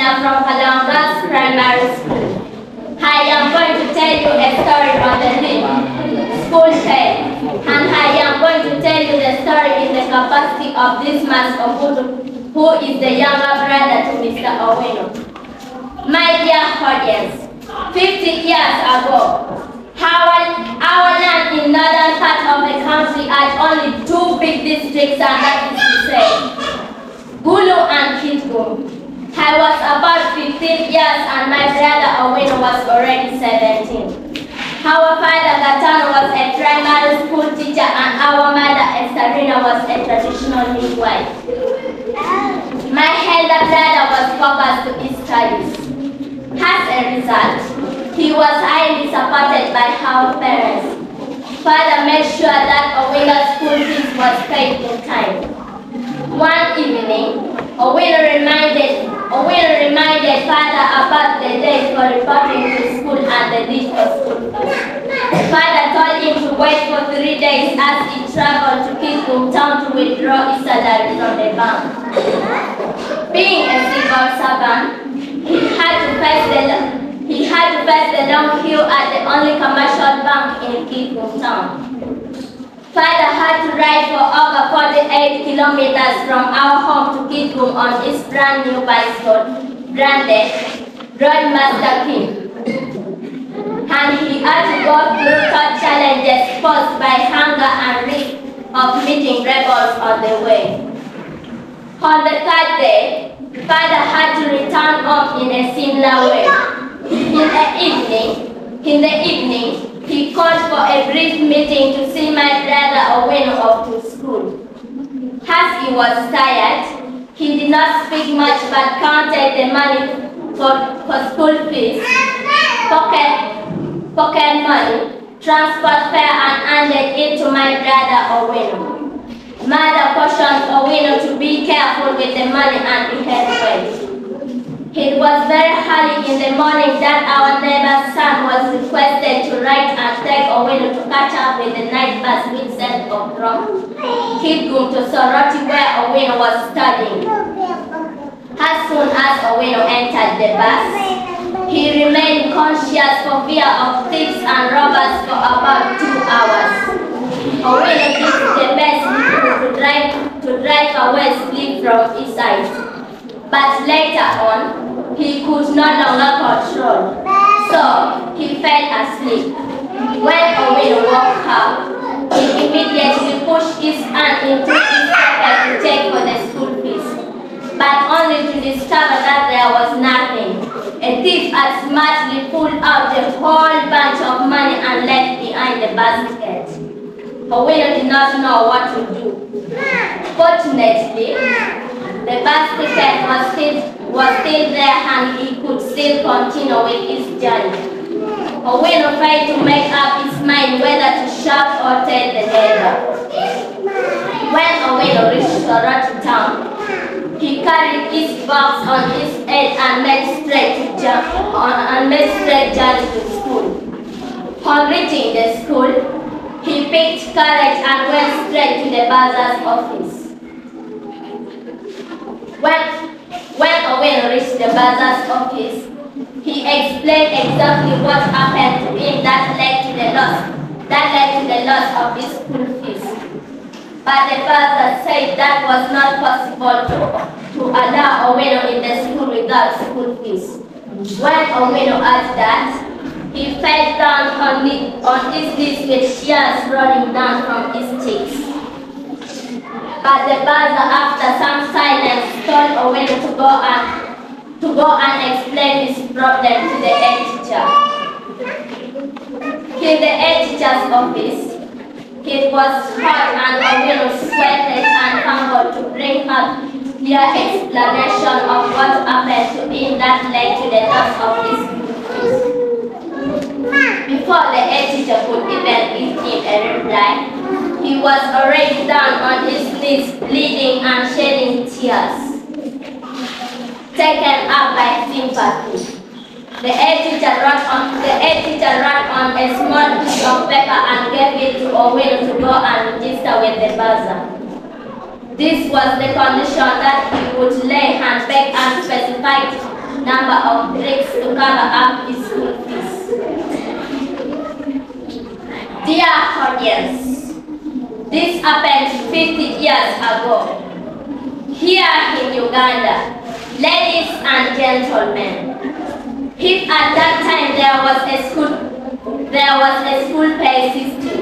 from Kalongo's primary school. I am going to tell you a story on the school day, and I am going to tell you the story in the capacity of this man who is the younger brother to Mr. Owino. My dear audience, 50 years ago, our land in northern part of the country had only 2 big districts, and that is to say, Gulu and Kitgum. I was about 15 years and my brother Owino was already 17. Our father Gatano was a primary school teacher and our mother Estarina was a traditional midwife. My elder brother was focused to his studies. As a result, he was highly supported by our parents. Father made sure that Owino's school fees was paid in time. One evening, Owino reminded father about the date for reporting to school and the date for school fees. Father told him to wait for 3 days as he traveled to Kitgum town to withdraw his salary from the bank. Being a civil servant, he had to face the long queue at the only commercial bank in Kitgum town. Father had to ride for over 48 kilometers from our home to Kitgum on his brand new bicycle, branded Roadmaster King. And he had to go through tough challenges posed by hunger and risk of meeting rebels on the way. On the 3rd day, Father had to return home in a similar way. In the evening, he called for a brief meeting to see my brother Owino off to school. As he was tired, he did not speak much but counted the money for school fees, pocket money, transport fare and handed it to my brother Owino. Mother cautioned Owino to be careful with the money and be careful. It was very early in the morning that our neighbor's son was requested to ride and take Owino to catch up with the night bus which sent from Kitgum to Soroti where Owino was studying. As soon as Owino entered the bus, he remained conscious for fear of thieves and robbers for about 2 hours. Owino did the best to drive away sleep from his eyes. But later on, he could no longer control, so he fell asleep. When Owino woke up, he immediately pushed his hand into his pocket to check for the school fees, but only to discover that there was nothing. A thief had smartly pulled out the whole bunch of money and left behind the basket. Owino did not know what to do. Fortunately, the bus ticket was still there and he could still continue with his journey. Owino tried to make up his mind whether to shout or tell the neighbor. When Owino reached Soroti town, he carried his box on his head and made straight journey to school. On reaching the school, he picked courage and went straight to the buzzer's office. When Owino reached the buzzer's office, he explained exactly what happened to him that led to the loss of his school fees. But the buzzer said that was not possible to allow Owino in the school without school fees. When Owino asked that, he fell down on his knees with tears rolling down from his cheeks. But the buzzer, after some silence, told Owino to go and explain his problem to the head teacher. In the head teacher's office, it was hot and Owino sweated and fumbled to bring up clear explanation of what happened to him that led to the loss of his fees. Before the head teacher could even give him a reply, he was already down on his knees, bleeding and shedding tears. Taken up by sympathy, the head teacher wrote on a small piece of paper and gave it to Owino to go and register with the buzzer. This was the condition that he would lay and beg and specified number of bricks to cover up his school fees. Dear audience, this happened 50 years ago. Here in Uganda, ladies and gentlemen, if at that time there was a school pay system,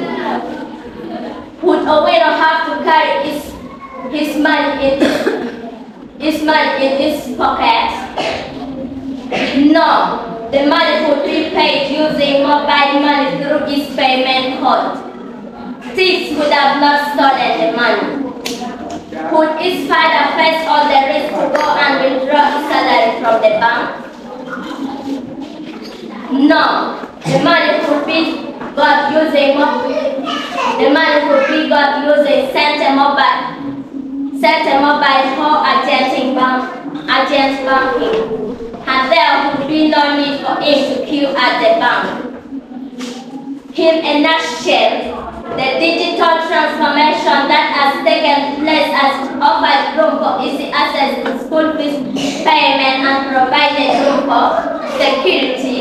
would a widow have to carry his money in his pocket? No, the money would be paid using mobile money through his payment code. Thieves would have not stolen the money. Would his father face all the risk to go and withdraw his salary from the bank? No, the money would be got using certain mobile or agent banking, and there would be no need for him to queue at the bank. In a nutshell, the digital transformation that has taken place has offered room for easy access to school fees payment and provided room for security,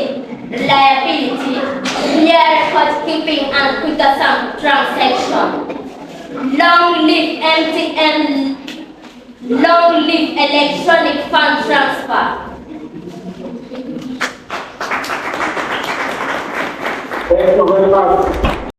reliability, clear record keeping, and quicker transaction. Long live electronic fund transfer. Thank you very much.